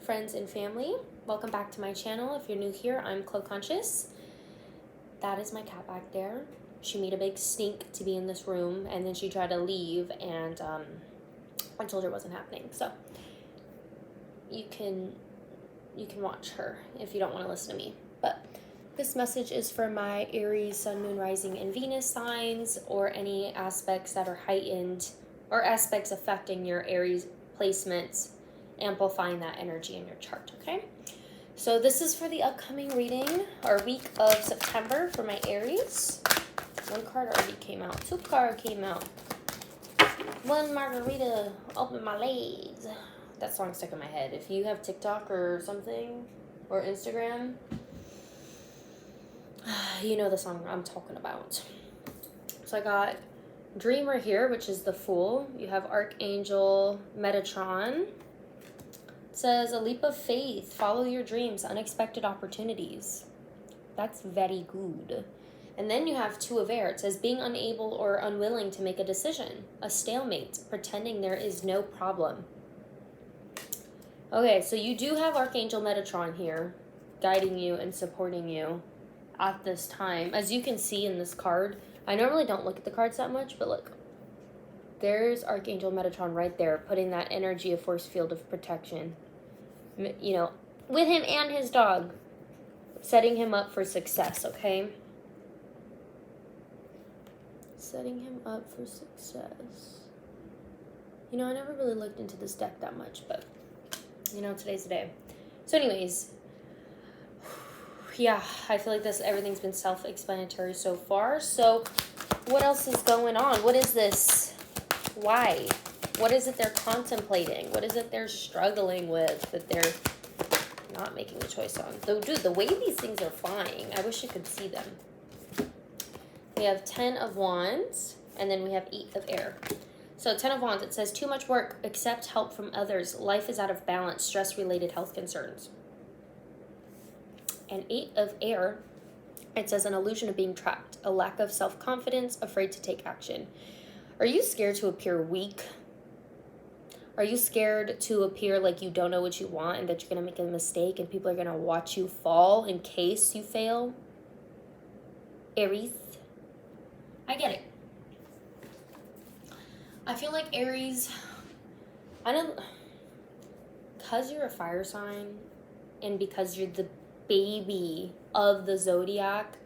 friends and family. Welcome back to my channel. If you're new here, I'm Clo Conscious. That is my cat back there. She made a big stink to be in this room, and then she tried to leave, and I told her it wasn't happening. So you can watch her if you don't want to listen to me. But this message is for my Aries, Sun, Moon, Rising, and Venus signs, or any aspects that are heightened, or aspects affecting your Aries placements, amplifying that energy in your chart, okay? So this is for the upcoming reading, or week of September for my Aries. One card already came out. Two cards came out. One margarita opened my legs. That song stuck in my head. If you have TikTok or something, or Instagram, you know the song I'm talking about. So I got Dreamer here, which is the Fool. You have Archangel Metatron. It says, a leap of faith, follow your dreams, unexpected opportunities. That's very good. And then you have Two of Air. It says, being unable or unwilling to make a decision, a stalemate, pretending there is no problem. Okay, so you do have Archangel Metatron here, guiding you and supporting you at this time. As you can see in this card, I normally don't look at the cards that much, but look. There's Archangel Metatron right there, putting that energy of force field of protection, you know, with him and his dog, setting him up for success, okay? Setting him up for success. You know, I never really looked into this deck that much, but, you know, today's the day. So anyways, yeah, I feel like everything's been self-explanatory so far. So what else is going on? What is this? Why? What is it they're contemplating? What is it they're struggling with that they're not making a choice on? Though, dude, the way these things are flying, I wish you could see them. We have 10 of Wands, and then we have 8 of Air. So 10 of Wands, it says, too much work, accept help from others. Life is out of balance, stress-related health concerns. And 8 of Air, it says, an illusion of being trapped, a lack of self-confidence, afraid to take action. Are you scared to appear weak? Are you scared to appear like you don't know what you want and that you're going to make a mistake and people are going to watch you fall in case you fail? Aries. I get it. I feel like Aries, because you're a fire sign and because you're the baby of the zodiac,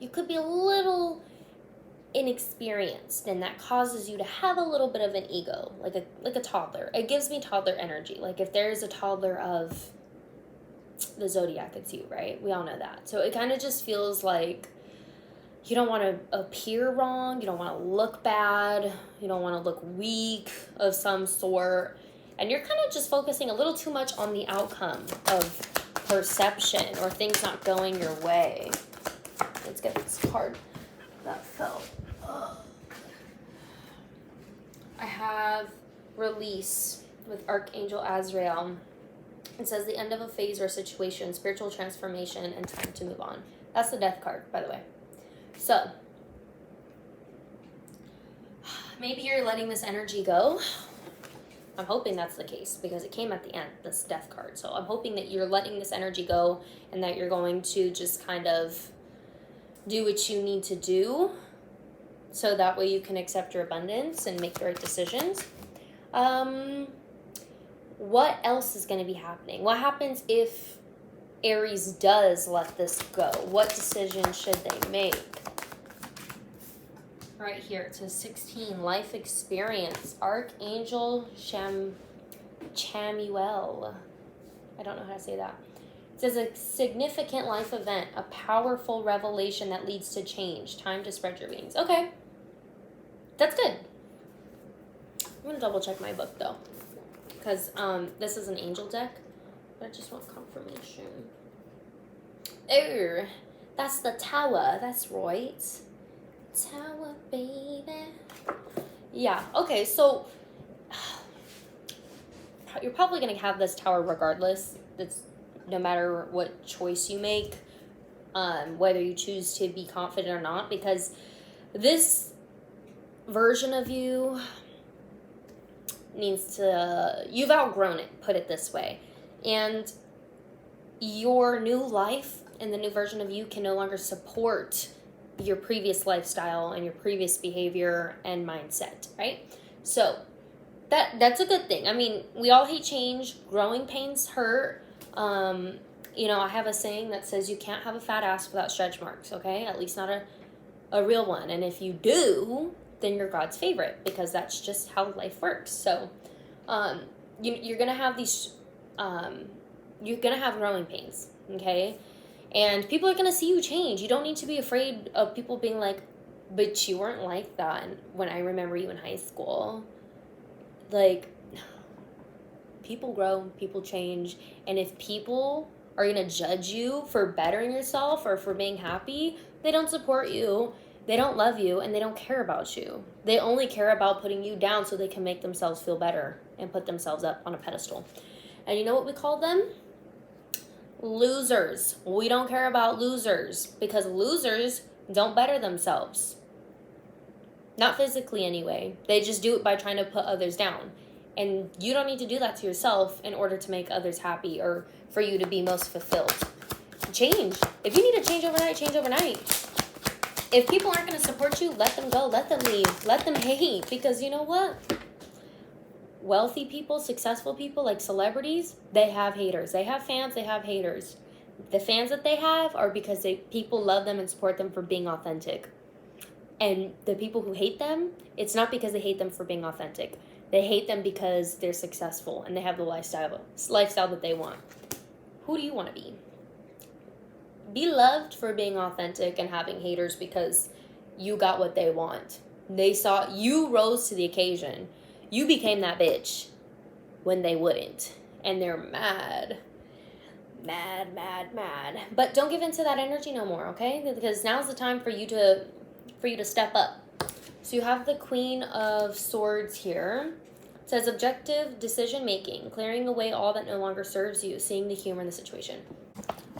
you could be a little inexperienced, and that causes you to have a little bit of an ego, like a toddler. It gives me toddler energy. Like if there's a toddler of the zodiac, it's you, right? We all know that. So it kind of just feels like you don't want to appear wrong, you don't want to look bad, you don't want to look weak of some sort, and you're kind of just focusing a little too much on the outcome of perception or things not going your way. Let's get this card that fell. I have Release with Archangel Azrael. It says the end of a phase or situation, spiritual transformation, and time to move on. That's the Death card, by the way. So, maybe you're letting this energy go. I'm hoping that's the case because it came at the end, this Death card. So I'm hoping that you're letting this energy go and that you're going to just kind of do what you need to do so that way you can accept your abundance and make the right decisions. What else is going to be happening? What happens if Aries does let this go? What decision should they make? Right here, it says 16, life experience. Archangel Chamuel. I don't know how to say that. It says a significant life event, a powerful revelation that leads to change. Time to spread your wings. Okay. That's good. I'm going to double check my book though. Because this is an angel deck. But I just want confirmation. Oh, that's the Tower. That's right. Tower, baby. Yeah, okay, so you're probably going to have this Tower regardless. It's no matter what choice you make, whether you choose to be confident or not, because this version of you you've outgrown it, put it this way. And your new life and the new version of you can no longer support your previous lifestyle and your previous behavior and mindset, right? So that's a good thing. I mean, we all hate change. Growing pains hurt. I have a saying that says you can't have a fat ass without stretch marks, okay? At least not a real one. And if you do, then you're God's favorite, because that's just how life works. So you're going to have you're going to have growing pains, okay? And people are going to see you change. You don't need to be afraid of people being like, but you weren't like that when I remember you in high school. Like, people grow, people change. And if people are going to judge you for bettering yourself or for being happy, they don't support you, they don't love you, and they don't care about you. They only care about putting you down so they can make themselves feel better and put themselves up on a pedestal. And you know what we call them? Losers. We don't care about losers, because losers don't better themselves. Not physically anyway. They just do it by trying to put others down. And you don't need to do that to yourself in order to make others happy or for you to be most fulfilled. Change. If you need to change overnight, change overnight. If people aren't going to support you, let them go. Let them leave. Let them hate. Because you know what? Wealthy people, successful people, like celebrities, they have haters. They have fans, they have haters. The fans that they have are because people love them and support them for being authentic. And the people who hate them, it's not because they hate them for being authentic. They hate them because they're successful and they have the lifestyle that they want. Who do you want to be? Be loved for being authentic and having haters because you got what they want. They saw you rose to the occasion. You became that bitch when they wouldn't. And they're mad. Mad, mad, mad. But don't give into that energy no more, okay? Because now's the time for you to step up. So you have the Queen of Swords here. It says objective decision making, clearing away all that no longer serves you, seeing the humor in the situation.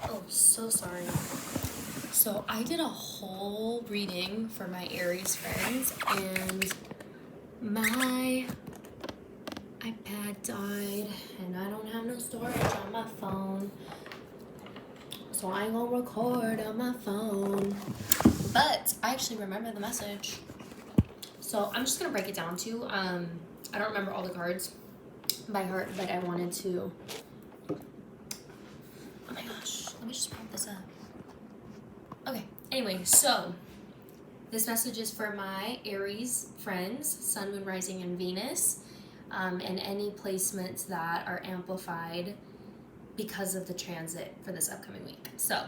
Oh, so sorry. So I did a whole reading for my Aries friends, and my iPad died, and I don't have no storage on my phone, so I ain't gonna record on my phone. But I actually remember the message, so I'm just gonna break it down to you. I don't remember all the cards by heart, but I wanted to. Oh my gosh, let me just pump this up. Okay, anyway, so this message is for my Aries friends, Sun, Moon, Rising, and Venus, and any placements that are amplified because of the transit for this upcoming week. So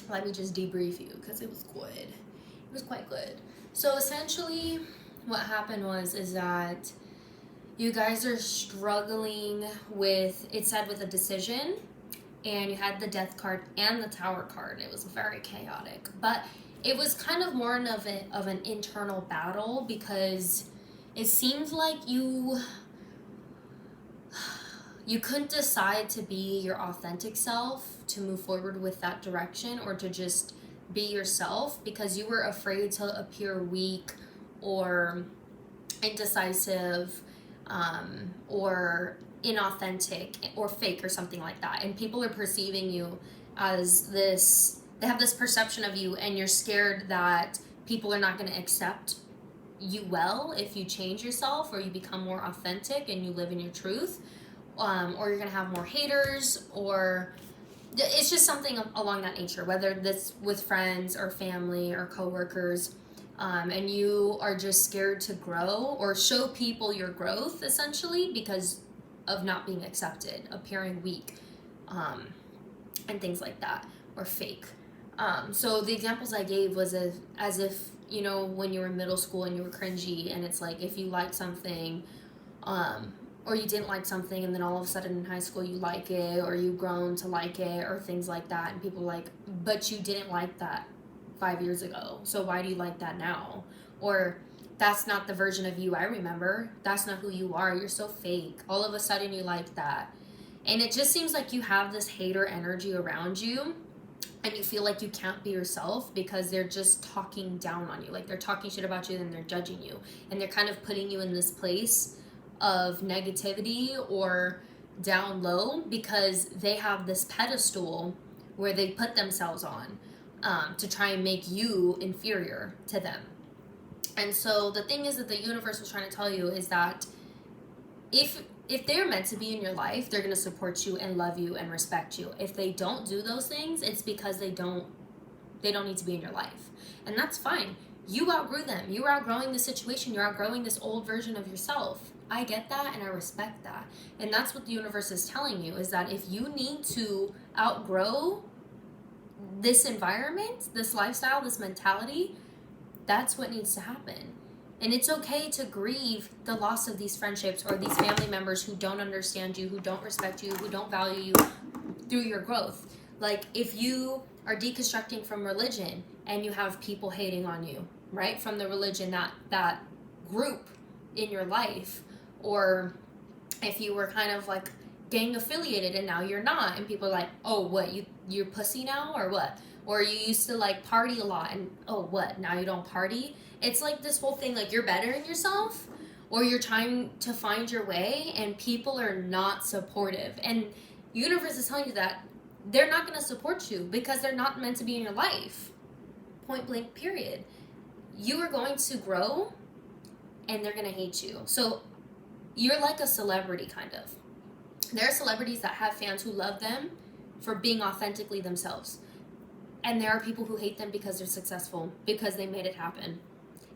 let me just debrief you, because it was good. It was quite good. So essentially what happened is that you guys are struggling with, it said with a decision, and you had the Death card and the Tower card. It was very chaotic, but it was kind of more of an internal battle, because it seemed like you couldn't decide to be your authentic self, to move forward with that direction, or to just be yourself, because you were afraid to appear weak or indecisive, or inauthentic or fake or something like that. And people are perceiving you as this, they have this perception of you, and you're scared that people are not going to accept you well if you change yourself or you become more authentic and you live in your truth, or you're going to have more haters, or it's just something along that nature, whether that's with friends or family or coworkers, and you are just scared to grow or show people your growth, essentially, because of not being accepted, appearing weak, and things like that, or fake. So the examples I gave was as if, you know, when you were in middle school and you were cringy, and it's like if you like something, or you didn't like something, and then all of a sudden in high school you like it, or you've grown to like it, or things like that, and people are like, but you didn't like that 5 years ago, so why do you like that now? Or that's not the version of you I remember. That's not who you are. You're so fake. All of a sudden you like that. And it just seems like you have this hater energy around you, and you feel like you can't be yourself because they're just talking down on you. Like they're talking shit about you, and they're judging you, and they're kind of putting you in this place of negativity or down low because they have this pedestal where they put themselves on to try and make you inferior to them. And so the thing is that the universe was trying to tell you is that if they're meant to be in your life, they're going to support you and love you and respect you. If they don't do those things, it's because they don't need to be in your life. And that's fine. You outgrew them. You are outgrowing the situation. You're outgrowing this old version of yourself. I get that and I respect that. And that's what the universe is telling you, is that if you need to outgrow this environment, this lifestyle, this mentality, that's what needs to happen. And it's okay to grieve the loss of these friendships or these family members who don't understand you, who don't respect you, who don't value you through your growth. Like if you are deconstructing from religion and you have people hating on you, right? From the religion, that group in your life, or if you were kind of like gang affiliated and now you're not, and people are like, oh, what, you're pussy now or what? Or you used to like party a lot and oh, what, now you don't party? It's like this whole thing, like you're bettering yourself or you're trying to find your way and people are not supportive. And universe is telling you that they're not going to support you because they're not meant to be in your life. Point blank, period. You are going to grow and they're going to hate you. So you're like a celebrity, kind of. There are celebrities that have fans who love them for being authentically themselves. And there are people who hate them because they're successful, because they made it happen.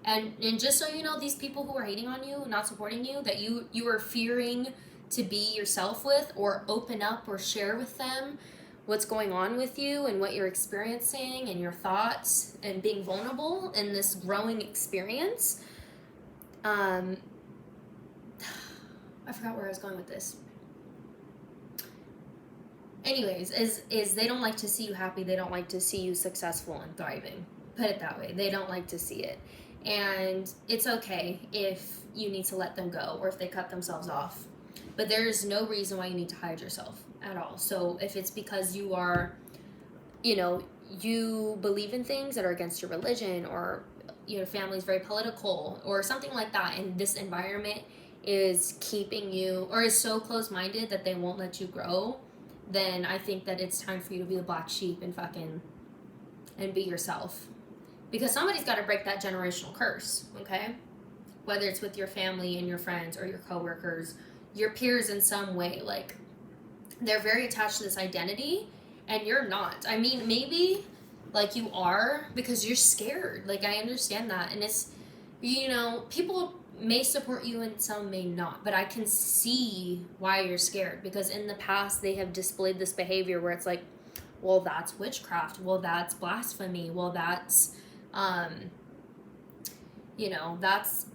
And just so you know, these people who are hating on you, not supporting you, that you are fearing to be yourself with or open up or share with them what's going on with you and what you're experiencing and your thoughts and being vulnerable in this growing experience. I forgot where I was going with this. Anyways, is they don't like to see you happy. They don't like to see you successful and thriving. Put it that way. They don't like to see it. And it's okay if you need to let them go or if they cut themselves off. But there is no reason why you need to hide yourself at all. So if it's because you are, you believe in things that are against your religion, or your family is very political or something like that, and this environment is keeping you, or is so close-minded that they won't let you grow, then I think that it's time for you to be the black sheep and be yourself. Because somebody's got to break that generational curse, okay? Whether it's with your family and your friends or your coworkers, your peers in some way. Like, they're very attached to this identity and you're not. I mean, maybe like you are because you're scared. Like, I understand that. And it's, people may support you and some may not, but I can see why you're scared, because in the past they have displayed this behavior where it's like, well, that's witchcraft, well, that's blasphemy, well, that's that's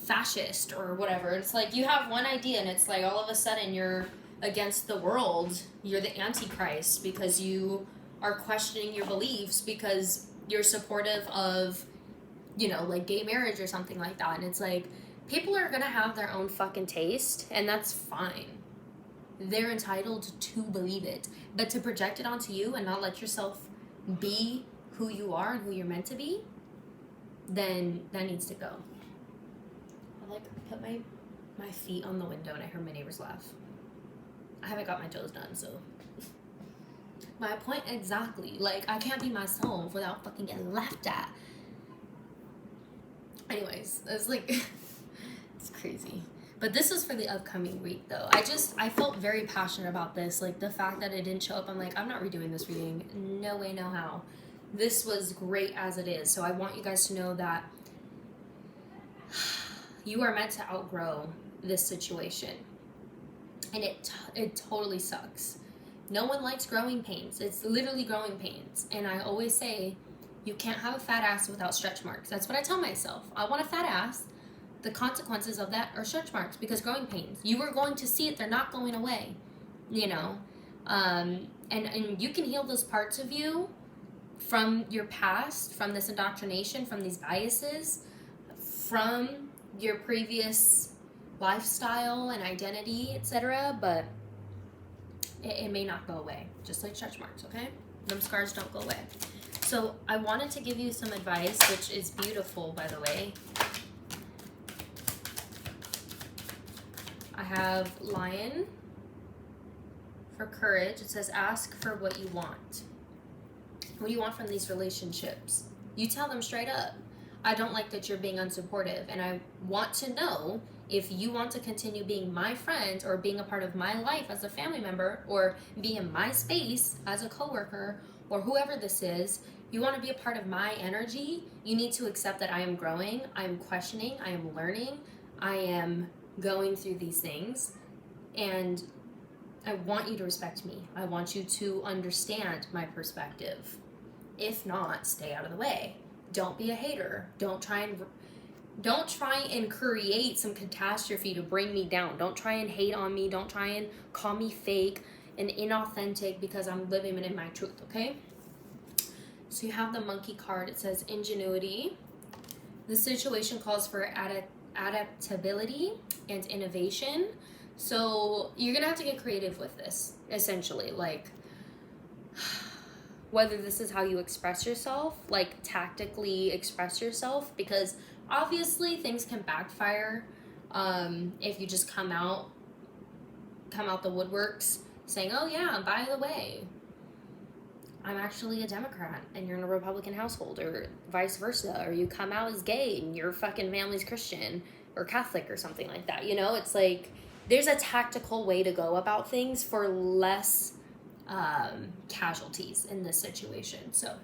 fascist or whatever. It's like you have one idea and it's like all of a sudden you're against the world, you're the Antichrist because you are questioning your beliefs because you're supportive of like gay marriage or something like that. And it's like, people are gonna have their own fucking taste, and that's fine. They're entitled to believe it, but to project it onto you and not let yourself be who you are and who you're meant to be, then that needs to go. I put my feet on the window and I heard my neighbors laugh. I haven't got my toes done, so my point exactly. Like, I can't be myself without fucking getting laughed at. Anyways, it's like, it's crazy. But this is for the upcoming week, though. I felt very passionate about this. Like, the fact that it didn't show up, I'm like, I'm not redoing this reading. No way, no how. This was great as it is. So I want you guys to know that you are meant to outgrow this situation. And it totally sucks. No one likes growing pains. It's literally growing pains. And I always say, you can't have a fat ass without stretch marks. That's what I tell myself. I want a fat ass. The consequences of that are stretch marks, because growing pains, you are going to see it. They're not going away, and you can heal those parts of you from your past, from this indoctrination, from these biases, from your previous lifestyle and identity, etc. But it may not go away, just like stretch marks, okay? Them scars don't go away. So I wanted to give you some advice, which is beautiful, by the way. I have Lion for courage. It says ask for what you want. What do you want from these relationships? You tell them straight up. I don't like that you're being unsupportive, and I want to know if you want to continue being my friend or being a part of my life as a family member or be in my space as a coworker or whoever this is. You want to be a part of my energy. You need to accept that I am growing, I am questioning, I am learning, I am going through these things, and I want you to respect me. I want you to understand my perspective. If not, stay out of the way. Don't be a hater. Don't try and create some catastrophe to bring me down. Don't try and hate on me. Don't try and call me fake and inauthentic because I'm living in my truth, okay? So you have the monkey card. It says ingenuity. The situation calls for adaptability and innovation. So you're gonna have to get creative with this, essentially. Like, whether this is how you express yourself, like tactically express yourself, because obviously things can backfire if you just come out the woodworks saying, oh yeah, by the way, I'm actually a Democrat and you're in a Republican household, or vice versa, or you come out as gay and your fucking family's Christian or Catholic or something like that. You know, it's like there's a tactical way to go about things for less casualties in this situation, so,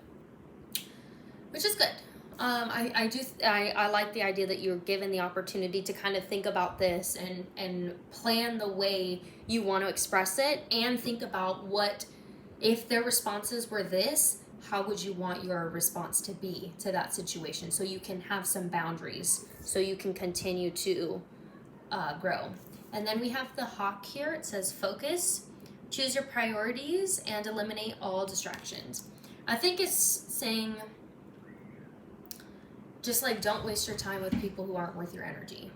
which is good. I like the idea that you're given the opportunity to kind of think about this and plan the way you want to express it, and think about what, if their responses were this, how would you want your response to be to that situation, so you can have some boundaries, so you can continue to grow. And then we have the hawk here. It says focus. Choose your priorities and eliminate all distractions. I think it's saying just like don't waste your time with people who aren't worth your energy.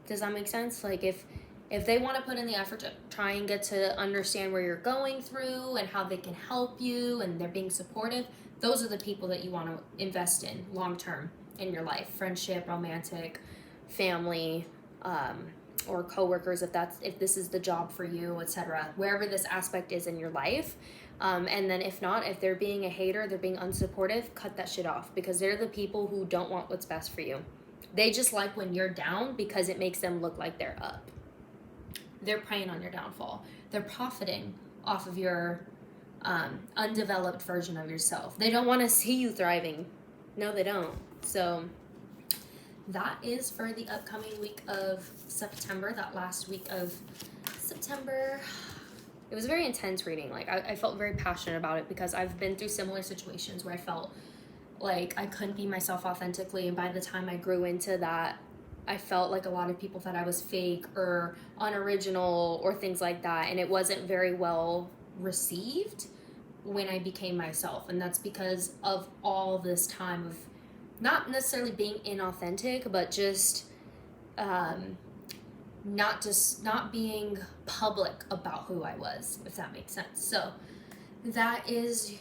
Does that make sense? Like if they want to put in the effort to try and get to understand where you're going through and how they can help you and they're being supportive, those are the people that you want to invest in long term in your life. Friendship, romantic, family, or coworkers, if this is the job for you, etc. Wherever this aspect is in your life. And then if not, if they're being a hater, they're being unsupportive, cut that shit off, because they're the people who don't want what's best for you. They just like when you're down because it makes them look like they're up. They're preying on your downfall. They're profiting off of your undeveloped version of yourself. They don't want to see you thriving. No, they don't. So that is for the upcoming week of September, that last week of September. It was a very intense reading. Like I felt very passionate about it because I've been through similar situations where I felt like I couldn't be myself authentically, and by the time I grew into that, I felt like a lot of people thought I was fake or unoriginal or things like that, and it wasn't very well received when I became myself. And that's because of all this time of not necessarily being inauthentic, but just not being public about who I was, if that makes sense. So that is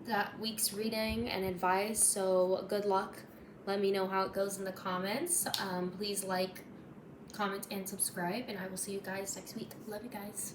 that week's reading and advice. So good luck. Let me know how it goes in the comments. Please like, comment, and subscribe, and I will see you guys next week. Love you guys.